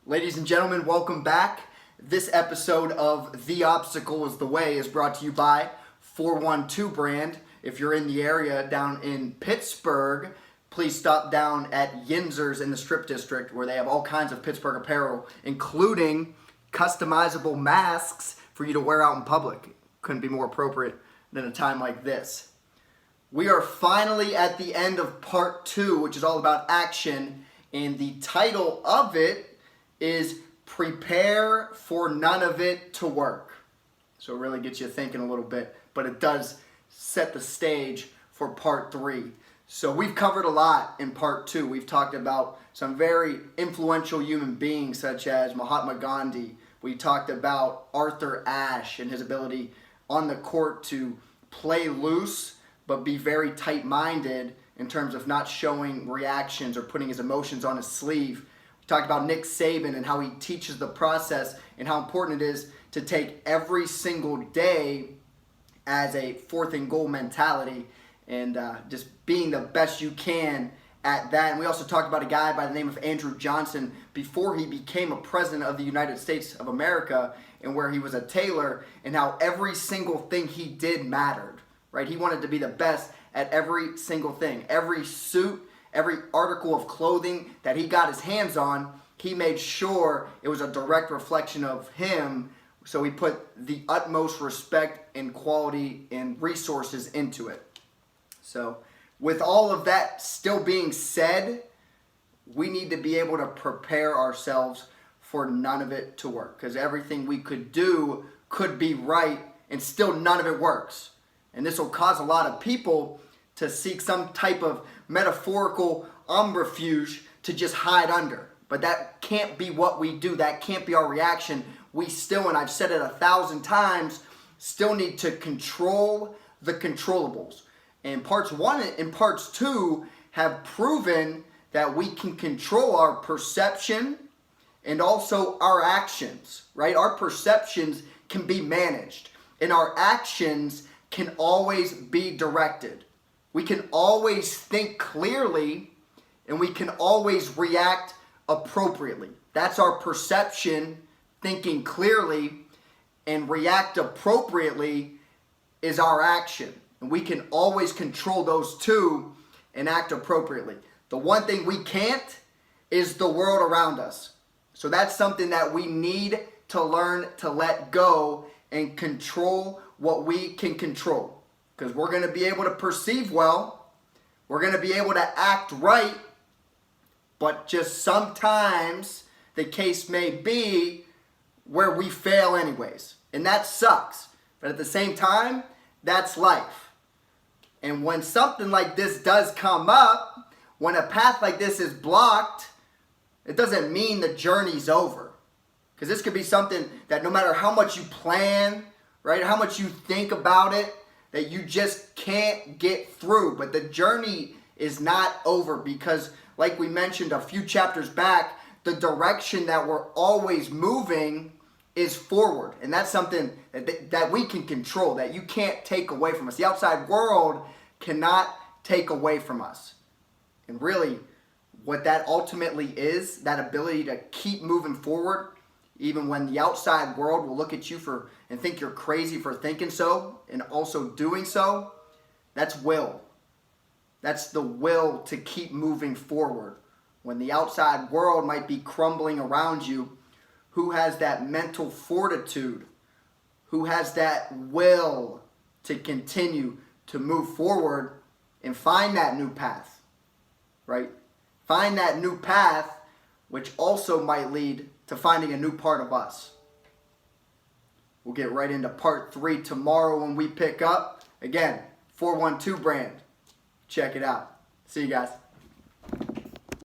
Ladies and gentlemen, welcome back. This episode of The Obstacle is the Way is brought to you by 412 brand. If you're in the area down in Pittsburgh, please stop down at Yinzer's in the Strip District where they have all kinds of Pittsburgh apparel, including customizable masks for you to wear out in public. Couldn't be more appropriate than a time like this. We are finally at the end of part 2, which is all about action, and the title of it is Prepare for None of It to Work. So it really gets you thinking a little bit, but it does set the stage for part 3. So we've covered a lot in part 2. We've talked about some very influential human beings such as Mahatma Gandhi. We talked about Arthur Ashe and his ability on the court to play loose but be very tight-minded in terms of not showing reactions or putting his emotions on his sleeve. We talked about Nick Saban and how he teaches the process and how important it is to take every single day as a fourth and goal mentality and just being the best you can at that. And we also talked about a guy by the name of Andrew Johnson before he became a president of the United States of America, and where he was a tailor, and how every single thing he did mattered, right? He wanted to be the best at every single thing. Every suit, every article of clothing that he got his hands on, he made sure it was a direct reflection of him. So he put the utmost respect and quality and resources into it. So with all of that still being said, we need to be able to prepare ourselves for none of it to work. Because everything we could do could be right and still none of it works. And this will cause a lot of people to seek some type of metaphorical umbrifuge to just hide under. But that can't be what we do. That can't be our reaction. We still, and I've said it 1,000 times, still need to control the controllables. And parts 1 and parts 2 have proven that we can control our perception and also our actions, right? Our perceptions can be managed, and our actions can always be directed. We can always think clearly, and we can always react appropriately. That's our perception, thinking clearly, and react appropriately is our action. And we can always control those two and act appropriately. The one thing we can't is the world around us. So that's something that we need to learn to let go and control what we can control. Because we're going to be able to perceive well, we're going to be able to act right, but just sometimes the case may be where we fail anyways. And that sucks. But at the same time, that's life. And when something like this does come up, when a path like this is blocked, it doesn't mean the journey's over. Because this could be something that no matter how much you plan, right, how much you think about it, that you just can't get through. But the journey is not over because, like we mentioned a few chapters back, the direction that we're always moving is forward. And that's something that we can control, that you can't take away from us. The outside world cannot take away from us. And really, what that ultimately is, that ability to keep moving forward, even when the outside world will look at you and think you're crazy for thinking so and also doing so, that's will. That's the will to keep moving forward. When the outside world might be crumbling around you, who has that mental fortitude? Who has that will to continue to move forward and find that new path, right? Find that new path, which also might lead to finding a new part of us. We'll get right into part 3 tomorrow when we pick up. Again, 412 brand. Check it out. See you guys.